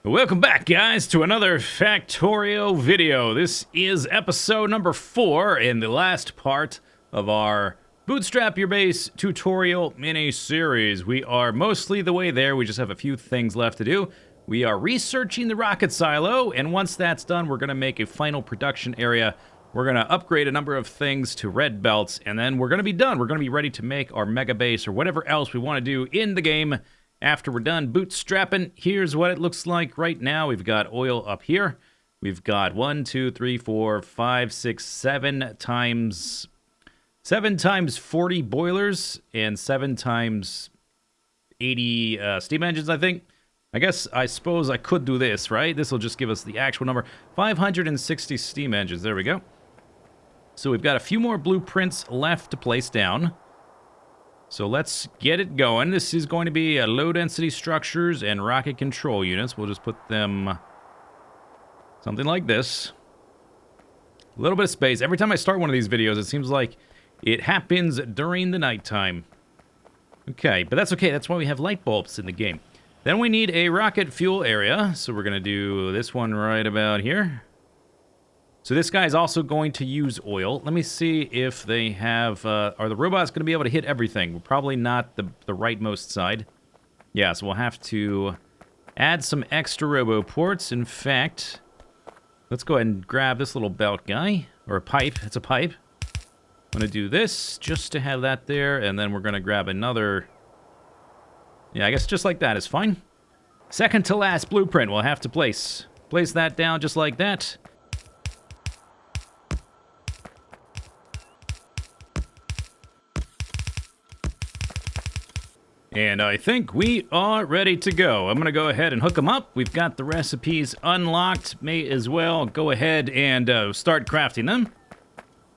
Welcome back, guys, to another Factorio video. This is episode number 4 in the last part of our Bootstrap Your Base tutorial mini-series. We are mostly the way there. We just have a few things left to do. We are researching the rocket silo, and once that's done, we're going to make a final production area. We're going to upgrade a number of things to red belts, and then we're going to be done. We're going to be ready to make our mega base or whatever else we want to do in the game. After we're done bootstrapping, here's what it looks like right now. We've got oil up here. We've got 1, 2, 3, 4, 5, 6, 7 times 40 boilers and 7 times 80 steam engines, I think. I suppose I could do this, right? This will just give us the actual number. 560 steam engines. There we go. So we've got a few more blueprints left to place down. So let's get it going. This is going to be low-density structures and rocket control units. We'll just put them something like this. A little bit of space. Every time I start one of these videos, it seems like it happens during the nighttime. Okay, but that's okay. That's why we have light bulbs in the game. Then we need a rocket fuel area. So we're going to do this one right about here. So this guy is also going to use oil. Let me see if they have... are the robots going to be able to hit everything? We're probably not the rightmost side. Yeah, so we'll have to add some extra robo ports. In fact, let's go ahead and grab this little belt guy. Or a pipe. It's a pipe. I'm going to do this just to have that there. And then we're going to grab another... Yeah, I guess just like that is fine. Second to last blueprint we'll have to place. Place that down just like that. And I think we are ready to go. I'm going to go ahead and hook them up. We've got the recipes unlocked. May as well go ahead and start crafting them.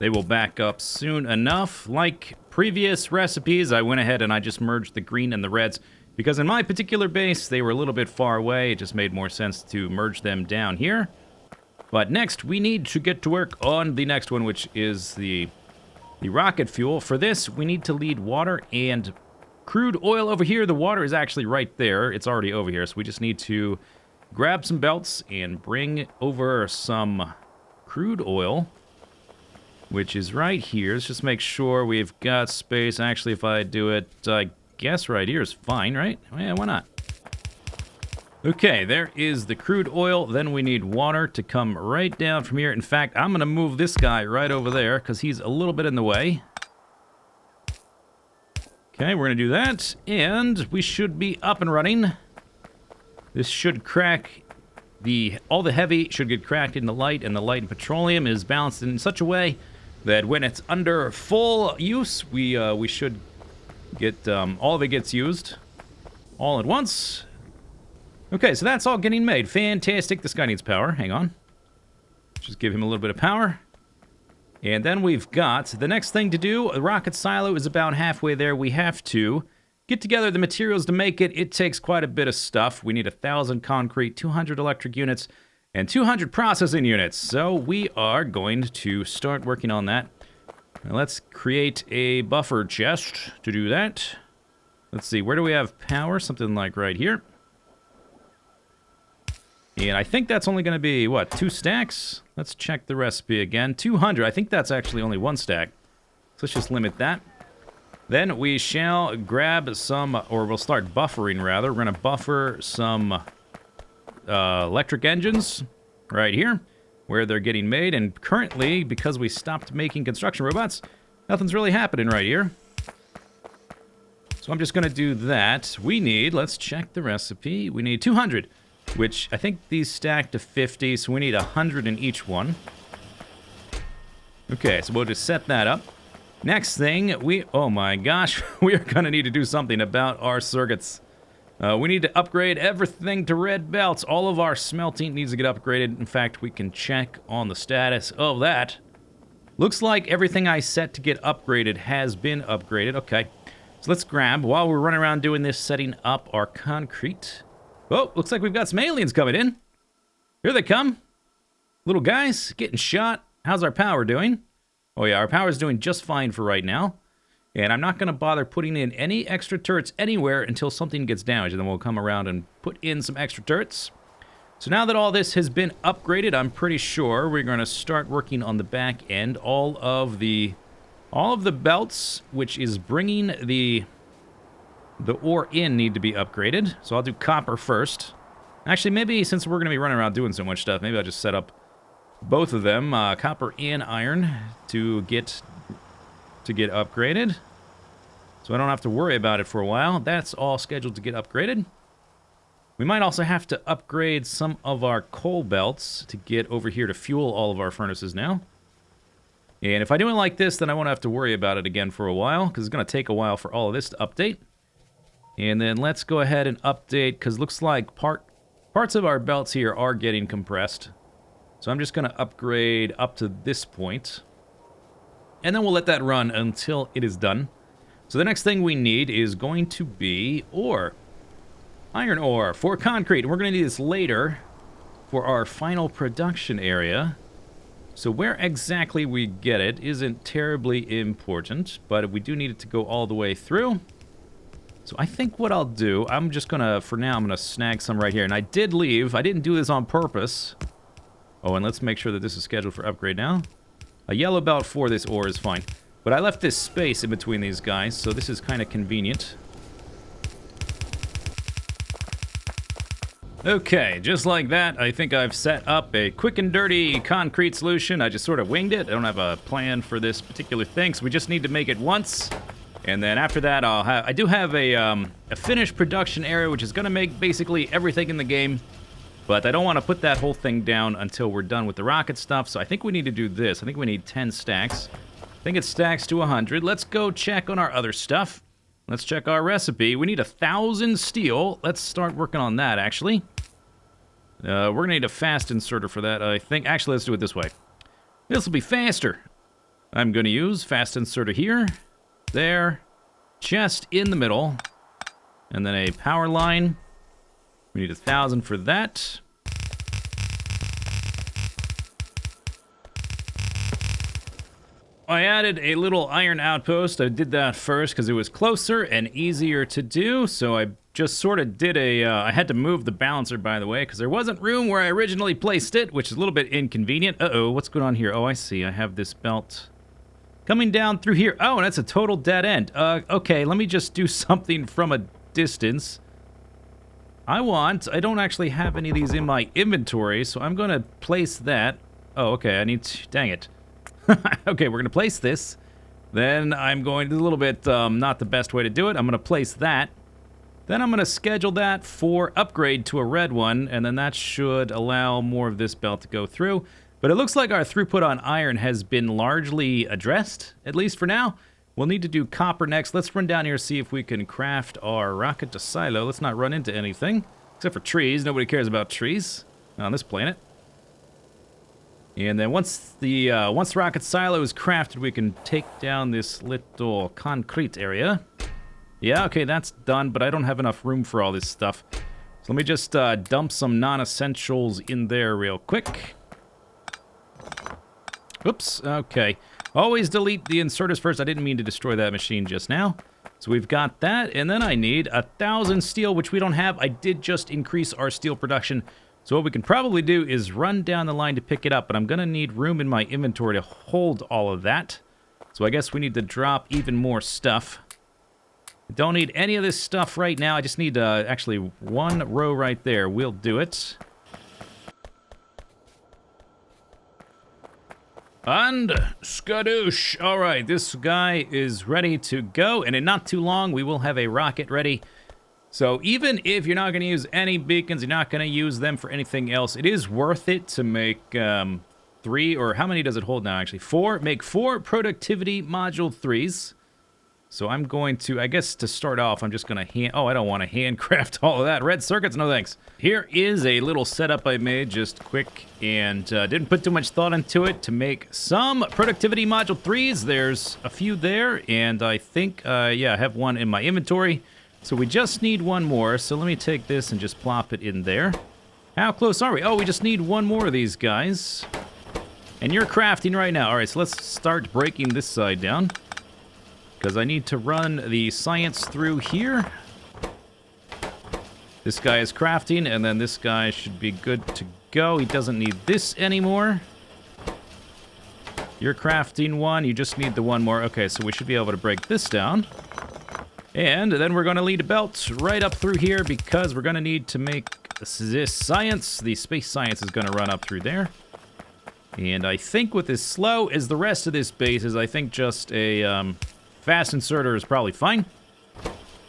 They will back up soon enough. Like previous recipes, I went ahead and I just merged the green and the reds. Because in my particular base, they were a little bit far away. It just made more sense to merge them down here. But next, we need to get to work on the next one, which is the rocket fuel. For this, we need to lead water and crude oil over here. The water is actually right there. It's already over here, so we just need to grab some belts and bring over some crude oil, which is right here. Let's just make sure we've got space. Actually, if I do it, I guess right here is fine, right? Yeah, why not? Okay, there is the crude oil. Then we need water to come right down from here. In fact, I'm going to move this guy right over there because he's a little bit in the way. Okay, we're going to do that, and we should be up and running. This should crack all the heavy should get cracked in the light, and the light and petroleum is balanced in such a way that when it's under full use, we should get all of it gets used all at once. Okay, so that's all getting made. Fantastic. This guy needs power. Hang on. Just give him a little bit of power. And then we've got the next thing to do. The rocket silo is about halfway there. We have to get together the materials to make it. It takes quite a bit of stuff. We need 1,000 concrete, 200 electric units, and 200 processing units. So we are going to start working on that. Now let's create a buffer chest to do that. Let's see, where do we have power? Something like right here. And I think that's only going to be, what, 2 stacks? Let's check the recipe again. 200. I think that's actually only 1 stack. So let's just limit that. Then we shall grab some, or we'll start buffering, rather. We're going to buffer some electric engines right here, where they're getting made. And currently, because we stopped making construction robots, nothing's really happening right here. So I'm just going to do that. We need, let's check the recipe. We need 200. Which, I think these stack to 50, so we need 100 in each one. Okay, so we'll just set that up. Next thing, oh my gosh, we are going to need to do something about our circuits. We need to upgrade everything to red belts. All of our smelting needs to get upgraded. In fact, we can check on the status of that. Looks like everything I set to get upgraded has been upgraded. Okay, so let's grab, while we're running around doing this, setting up our concrete. Oh, looks like we've got some aliens coming in. Here they come. Little guys, getting shot. How's our power doing? Oh yeah, our power's doing just fine for right now. And I'm not going to bother putting in any extra turrets anywhere until something gets damaged. And then we'll come around and put in some extra turrets. So now that all this has been upgraded, I'm pretty sure we're going to start working on the back end. All of the belts, which is bringing the ore in, need to be upgraded. So I'll do copper first. Actually, maybe since we're going to be running around doing so much stuff, maybe I'll just set up both of them, copper and iron, to get upgraded. So I don't have to worry about it for a while. That's all scheduled to get upgraded. We might also have to upgrade some of our coal belts to get over here to fuel all of our furnaces now. And if I do it like this, then I won't have to worry about it again for a while, because it's going to take a while for all of this to update. And then let's go ahead and update, because it looks like parts of our belts here are getting compressed. So I'm just going to upgrade up to this point. And then we'll let that run until it is done. So the next thing we need is going to be ore. Iron ore for concrete. And we're going to need this later for our final production area. So where exactly we get it isn't terribly important, but we do need it to go all the way through. So I think what I'll do, I'm just going to, for now, I'm going to snag some right here. And I did leave. I didn't do this on purpose. Oh, and let's make sure that this is scheduled for upgrade now. A yellow belt for this ore is fine. But I left this space in between these guys, so this is kind of convenient. Okay, just like that, I think I've set up a quick and dirty concrete solution. I just sort of winged it. I don't have a plan for this particular thing, so we just need to make it once. And then after that, I do have a finished production area, which is going to make basically everything in the game. But I don't want to put that whole thing down until we're done with the rocket stuff, so I think we need to do this. I think we need 10 stacks. I think it stacks to 100. Let's go check on our other stuff. Let's check our recipe. We need 1,000 steel. Let's start working on that, actually. We're going to need a fast inserter for that, I think. Actually, let's do it this way. This will be faster. I'm going to use fast inserter here, there, chest in the middle, and then a power line. We need 1,000 for that. I added a little iron outpost. I did that first because it was closer and easier to do, so I just sort of did I had to move the balancer, by the way, because there wasn't room where I originally placed it, which is a little bit inconvenient. Uh-oh, what's going on here? Oh, I see. I have this belt coming down through here. Oh, and that's a total dead end. Okay, let me just do something from a distance. I don't actually have any of these in my inventory, so I'm going to place that. Oh, okay, I need to, dang it. Okay, we're going to place this. Then I'm going to, a little bit, not the best way to do it. I'm going to place that. Then I'm going to schedule that for upgrade to a red one, and then that should allow more of this belt to go through. But it looks like our throughput on iron has been largely addressed, at least for now. We'll need to do copper next. Let's run down here and see if we can craft our rocket to silo. Let's not run into anything, except for trees. Nobody cares about trees on this planet. And then once the rocket silo is crafted, we can take down this little concrete area. Yeah, okay, that's done, but I don't have enough room for all this stuff. So let me just dump some non-essentials in there real quick. Oops, okay. Always delete the inserters first. I didn't mean to destroy that machine just now. So we've got that, and then I need 1,000 steel, which we don't have. I did just increase our steel production. So what we can probably do is run down the line to pick it up, but I'm going to need room in my inventory to hold all of that. So I guess we need to drop even more stuff. I don't need any of this stuff right now. I just need actually one row right there. We'll do it. And skadoosh. All right, this guy is ready to go, and in not too long, we will have a rocket ready. So even if you're not going to use any beacons, you're not going to use them for anything else, it is worth it to make 3, or how many does it hold now, actually? 4. Make 4 productivity module 3s. So I'm going to, I guess to start off, I'm just going to oh, I don't want to handcraft all of that. Red circuits, no thanks. Here is a little setup I made, just quick, and didn't put too much thought into it, to make some productivity module 3s. There's a few there, and I think, yeah, I have one in my inventory. So we just need one more, so let me take this and just plop it in there. How close are we? Oh, we just need one more of these guys. And you're crafting right now. All right, so let's start breaking this side down, because I need to run the science through here. This guy is crafting, and then this guy should be good to go. He doesn't need this anymore. You're crafting one. You just need the one more. Okay, so we should be able to break this down. And then we're going to lead a belt right up through here because we're going to need to make this science. The space science is going to run up through there. And I think with as slow as the rest of this base is, I think just a fast inserter is probably fine.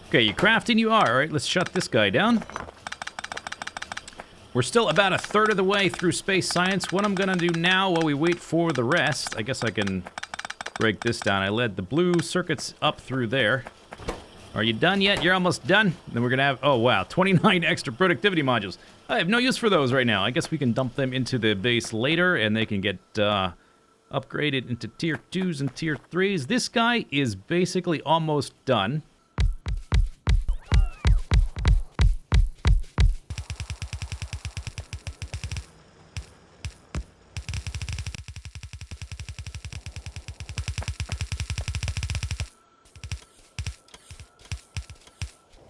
Okay, you crafting? You are. All right, let's shut this guy down. We're still about a third of the way through space science. What I'm going to do now while we wait for the rest, I guess I can break this down. I led the blue circuits up through there. Are you done yet? You're almost done. Then we're going to have, oh wow, 29 extra productivity modules. I have no use for those right now. I guess we can dump them into the base later, and they can get upgraded into tier 2s and tier 3s. This guy is basically almost done.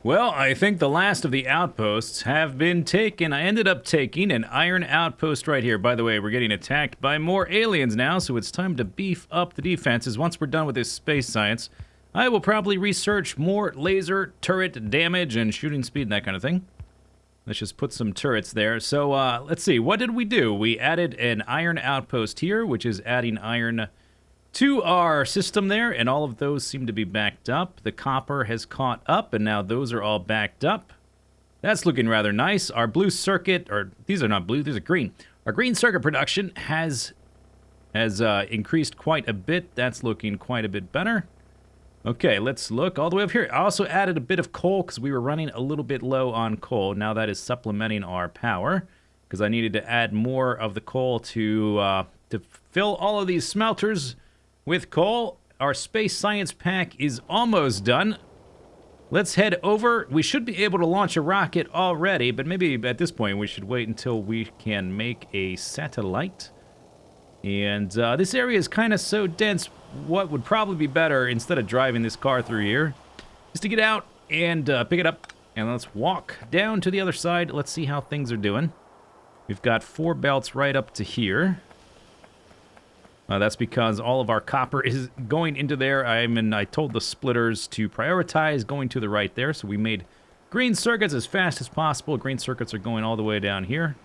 Well, I think the last of the outposts have been taken. I ended up taking an iron outpost right here. By the way, we're getting attacked by more aliens now, so it's time to beef up the defenses. Once we're done with this space science, I will probably research more laser turret damage and shooting speed and that kind of thing. Let's just put some turrets there. So, let's see. What did we do? We added an iron outpost here, which is adding iron to our system there, and all of those seem to be backed up. The copper has caught up, and now those are all backed up. That's looking rather nice. Our blue circuit, or these are not blue, these are green. Our green circuit production has increased quite a bit. That's looking quite a bit better. Okay, let's look all the way up here. I also added a bit of coal because we were running a little bit low on coal. Now that is supplementing our power because I needed to add more of the coal to fill all of these smelters with coal. Our space science pack is almost done. Let's head over. We should be able to launch a rocket already, but maybe at this point we should wait until we can make a satellite. And this area is kind of so dense. What would probably be better, instead of driving this car through here, is to get out and pick it up. And let's walk down to the other side. Let's see how things are doing. We've got 4 belts right up to here. That's because all of our copper is going into there. I told the splitters to prioritize going to the right there, so we made green circuits as fast as possible. Green circuits are going all the way down here.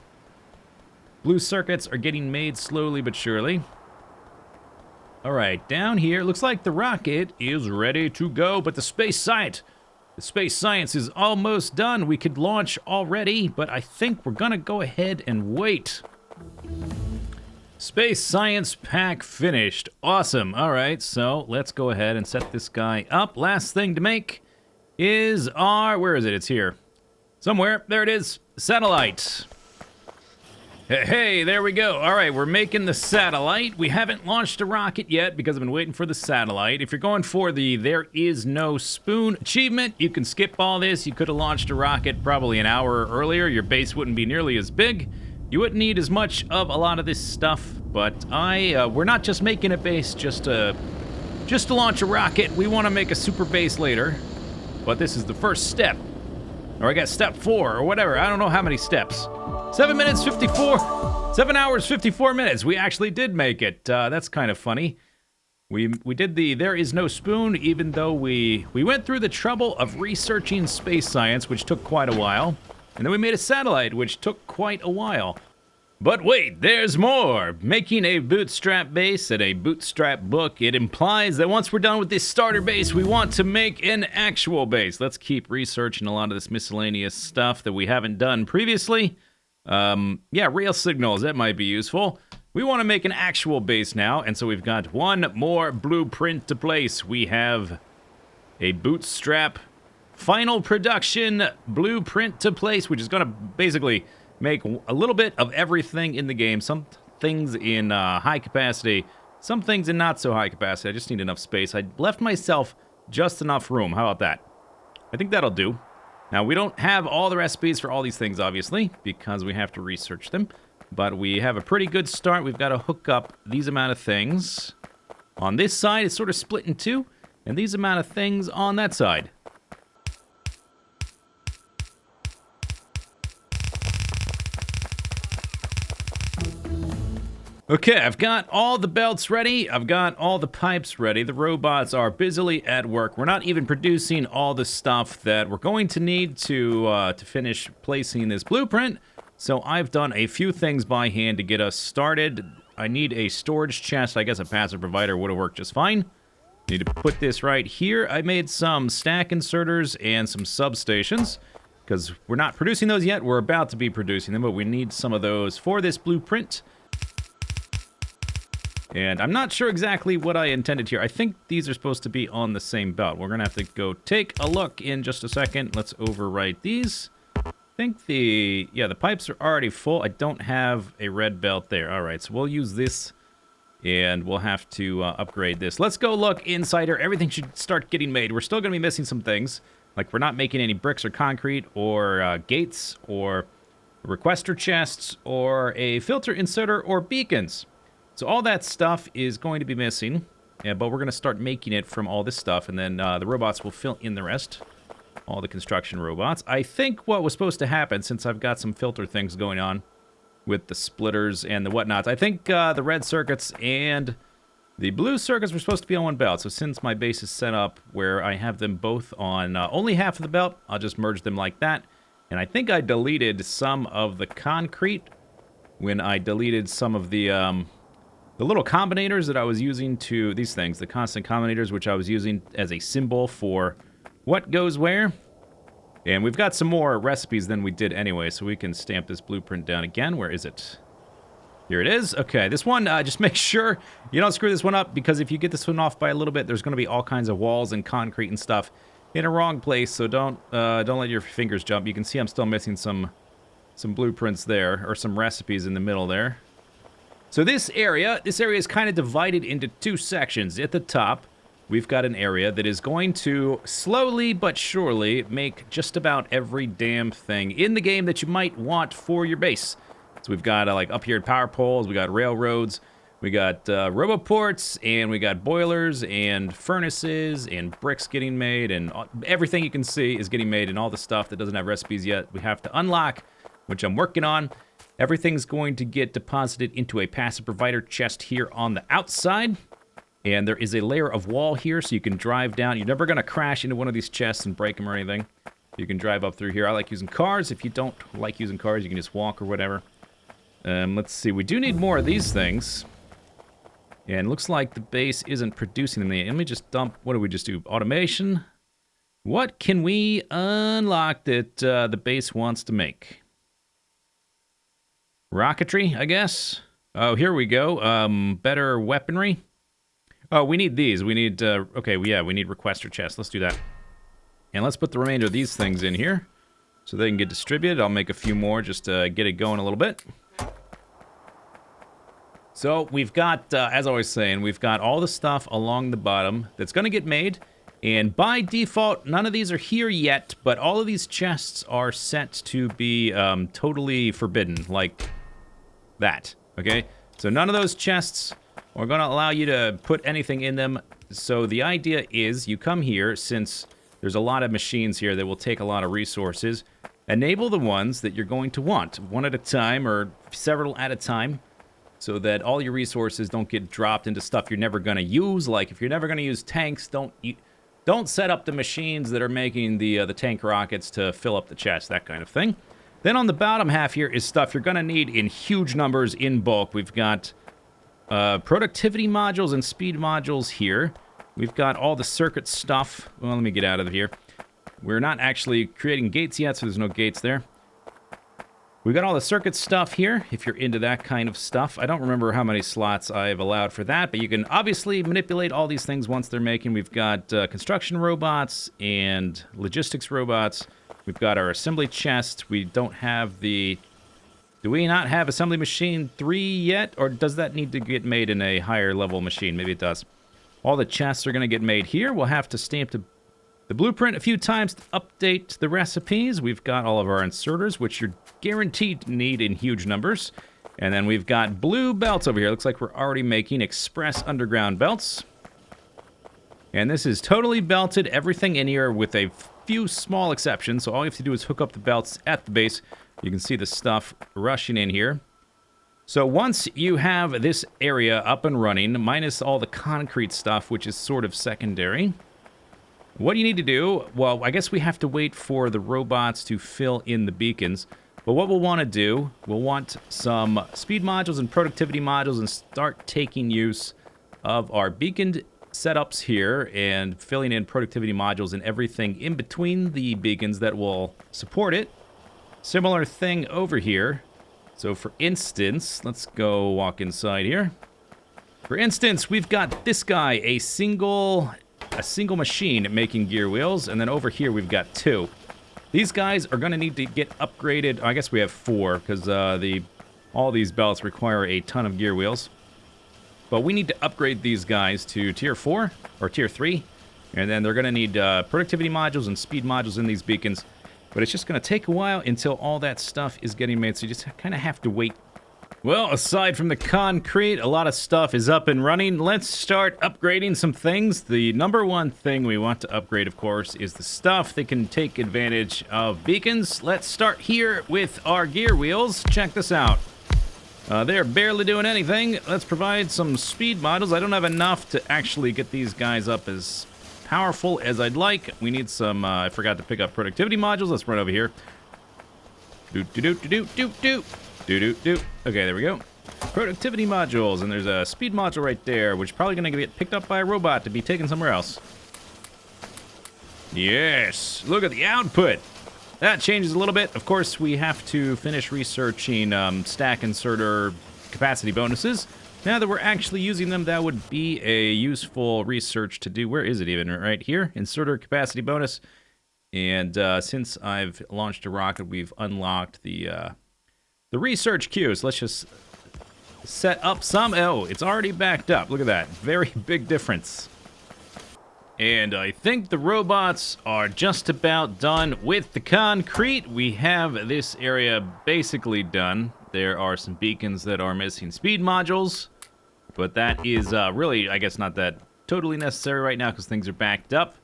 Blue circuits are getting made slowly but surely. All right, down here, looks like the rocket is ready to go, but the space science is almost done. We could launch already, but I think we're gonna go ahead and wait. Space science pack finished. Awesome. All right, so let's go ahead and set this guy up. Last thing to make is our, where is it? It's here. Somewhere. There it is. Satellite. Hey, there we go. All right, we're making the satellite. We haven't launched a rocket yet because I've been waiting for the satellite. If you're going for the There Is No Spoon achievement, you can skip all this. You could have launched a rocket probably an hour earlier. Your base wouldn't be nearly as big. You wouldn't need as much of a lot of this stuff, but we're not just making a base just to launch a rocket. We want to make a super base later, but this is the first step. Or I guess step 4 or whatever. I don't know how many steps. 7 hours, 54 minutes. We actually did make it. That's kind of funny. We did the There Is No Spoon, even though we went through the trouble of researching space science, which took quite a while. And then we made a satellite, which took quite a while. But wait, there's more! Making a bootstrap base and a bootstrap book, it implies that once we're done with this starter base, we want to make an actual base. Let's keep researching a lot of this miscellaneous stuff that we haven't done previously. Yeah, rail signals, that might be useful. We want to make an actual base now, and so we've got one more blueprint to place. We have a bootstrap final production blueprint to place, which is going to basically make a little bit of everything in the game. Some things in high capacity, some things in not so high capacity. I just need enough space. I left myself just enough room. How about that? I think that'll do. Now, we don't have all the recipes for all these things, obviously, because we have to research them. But we have a pretty good start. We've got to hook up these amount of things. On this side, it's sort of split in two, and these amount of things on that side. Okay, I've got all the belts ready. I've got all the pipes ready. The robots are busily at work. We're not even producing all the stuff that we're going to need to finish placing this blueprint. So I've done a few things by hand to get us started. I need a storage chest. I guess a passive provider would have worked just fine. Need to put this right here. I made some stack inserters and some substations because we're not producing those yet. We're about to be producing them, but we need some of those for this blueprint. And I'm not sure exactly what I intended here. I think these are supposed to be on the same belt. We're going to have to go take a look in just a second. Let's overwrite these. I think the pipes are already full. I don't have a red belt there. All right, so we'll use this, and we'll have to upgrade this. Let's go look inside here. Everything should start getting made. We're still going to be missing some things. Like we're not making any bricks or concrete or gates or requester chests or a filter inserter or beacons. So all that stuff is going to be missing, but we're going to start making it from all this stuff, and then the robots will fill in the rest. All the construction robots. I think what was supposed to happen, since I've got some filter things going on with the splitters and the whatnots, I think the red circuits and the blue circuits were supposed to be on one belt. So since my base is set up where I have them both on only half of the belt, I'll just merge them like that. And I think I deleted some of the concrete when I deleted some of the little combinators that I was using to these things, the constant combinators, which I was using as a symbol for what goes where. And we've got some more recipes than we did anyway, so we can stamp this blueprint down again. Where is it? Here it is. Okay, this one, just make sure you don't screw this one up, because if you get this one off by a little bit, there's going to be all kinds of walls and concrete and stuff in a wrong place, so don't let your fingers jump. You can see I'm still missing some blueprints there, or some recipes in the middle there. So this area is kind of divided into two sections. At the top, we've got an area that is going to slowly but surely make just about every damn thing in the game that you might want for your base. So we've got, like, up here power poles, we got railroads, we got roboports, and we got boilers, and furnaces, and bricks getting made, and everything you can see is getting made, and all the stuff that doesn't have recipes yet we have to unlock, which I'm working on. Everything's going to get deposited into a passive provider chest here on the outside. And there is a layer of wall here, so you can drive down. You're never going to crash into one of these chests and break them or anything. You can drive up through here. I like using cars. If you don't like using cars, you can just walk or whatever. Let's see. We do need more of these things. And it looks like the base isn't producing them. Let me just dump. What do we just do? Automation. What can we unlock that the base wants to make? Rocketry, I guess. Oh, here we go. Better weaponry. Oh, we need these. We need, okay, yeah, we need requester chests. Let's do that. And let's put the remainder of these things in here so they can get distributed. I'll make a few more just to get it going a little bit. So we've got, as I was saying, we've got all the stuff along the bottom that's going to get made. And by default, none of these are here yet, but all of these chests are set to be totally forbidden, like that, okay? So none of those chests are going to allow you to put anything in them. So the idea is you come here, since there's a lot of machines here that will take a lot of resources, enable the ones that you're going to want, one at a time or several at a time, so that all your resources don't get dropped into stuff you're never going to use. Like if you're never going to use tanks, don't set up the machines that are making the tank rockets to fill up the chest, that kind of thing. Then on the bottom half here is stuff you're going to need in huge numbers in bulk. We've got productivity modules and speed modules here. We've got all the circuit stuff. Well, let me get out of here. We're not actually creating gates yet, so there's no gates there. We've got all the circuit stuff here, if you're into that kind of stuff. I don't remember how many slots I've allowed for that, but you can obviously manipulate all these things once they're making. We've got construction robots and logistics robots. We've got our assembly chest. We don't have the... Do we not have assembly machine 3 yet? Or does that need to get made in a higher level machine? Maybe it does. All the chests are going to get made here. We'll have to stamp the blueprint a few times to update the recipes. We've got all of our inserters, which you're guaranteed to need in huge numbers. And then we've got blue belts over here. Looks like we're already making express underground belts. And this is totally belted, everything in here with a few small exceptions. So all you have to do is hook up the belts at the base. You can see the stuff rushing in here. So once you have this area up and running, minus all the concrete stuff, which is sort of secondary, what you need to do, well, I guess we have to wait for the robots to fill in the beacons. But what we'll want to do, we'll want some speed modules and productivity modules and start taking use of our beacon setups here and filling in productivity modules and everything in between the beacons that will support it. Similar thing over here. So for instance, let's go walk inside here. For instance, we've got this guy, a single machine making gear wheels, and then over here we've got 2. These guys are going to need to get upgraded. I guess we have 4 because all these belts require a ton of gear wheels. But we need to upgrade these guys to tier 4 or tier 3, and then they're going to need productivity modules and speed modules in these beacons. But it's just going to take a while until all that stuff is getting made, so you just kind of have to wait. Well, aside from the concrete, a lot of stuff is up and running. Let's start upgrading some things. The number one thing we want to upgrade, of course, is the stuff that can take advantage of beacons. Let's start here with our gear wheels. Check this out. They're barely doing anything. Let's provide some speed modules. I don't have enough to actually get these guys up as powerful as I'd like. We need some, I forgot to pick up productivity modules. Let's run over here. Do-do-do-do-do-do-do. Do-do-do. Okay, there we go. Productivity modules, and there's a speed module right there, which is probably going to get picked up by a robot to be taken somewhere else. Yes, look at the output. That changes a little bit. Of course, we have to finish researching stack inserter capacity bonuses. Now that we're actually using them, that would be a useful research to do. Where is it even? Right here, inserter capacity bonus. And since I've launched a rocket, we've unlocked the research queue. So let's just set up some. Oh, it's already backed up. Look at that. Very big difference. And I think the robots are just about done with the concrete. We have this area basically done. There are some beacons that are missing speed modules, but that is really, I guess, not that totally necessary right now because things are backed up.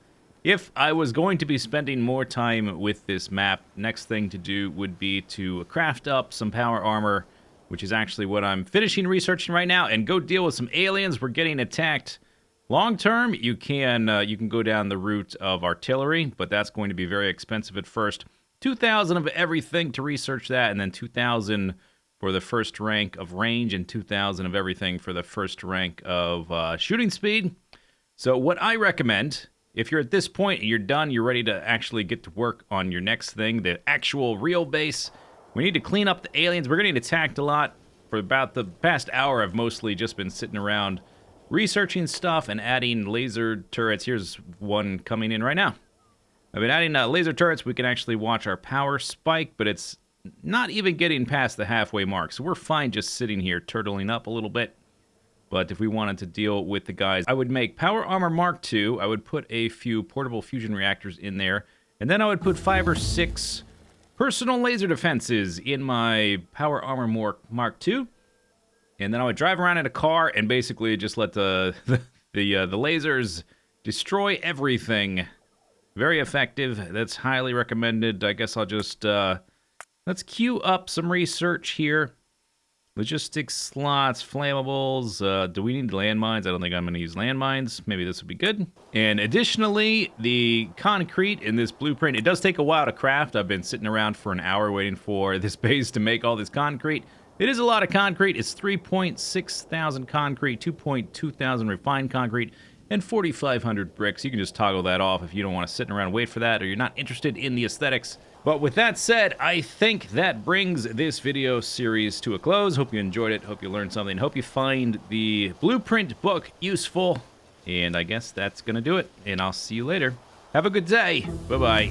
If I was going to be spending more time with this map, next thing to do would be to craft up some power armor, which is actually what I'm finishing researching right now, and go deal with some aliens. We're getting attacked. Long term, you can go down the route of artillery, but that's going to be very expensive at first. 2,000 of everything to research that, and then 2,000 for the first rank of range, and 2,000 of everything for the first rank of shooting speed. So what I recommend, if you're at this point and you're done, you're ready to actually get to work on your next thing, the actual real base, we need to clean up the aliens. We're getting attacked a lot. For about the past hour, I've mostly just been sitting around researching stuff and adding laser turrets. Here's one coming in right now. I've been adding laser turrets. We can actually watch our power spike, but it's not even getting past the halfway mark. So we're fine just sitting here turtling up a little bit. But if we wanted to deal with the guys, I would make Power Armor Mark II. I would put a few portable fusion reactors in there. And then I would put 5 or 6 personal laser defenses in my Power Armor Mark II. And then I would drive around in a car and basically just let the lasers destroy everything. Very effective. That's highly recommended. I guess I'll just, let's queue up some research here. Logistics slots, flammables. Do we need landmines? I don't think I'm going to use landmines. Maybe this would be good. And additionally, the concrete in this blueprint, it does take a while to craft. I've been sitting around for an hour waiting for this base to make all this concrete. It is a lot of concrete. It's 3.6 thousand concrete, 2.2 thousand refined concrete, and 4,500 bricks. You can just toggle that off if you don't want to sit around and wait for that, or you're not interested in the aesthetics. But with that said, I think that brings this video series to a close. Hope you enjoyed it. Hope you learned something. Hope you find the blueprint book useful. And I guess that's going to do it. And I'll see you later. Have a good day. Bye-bye.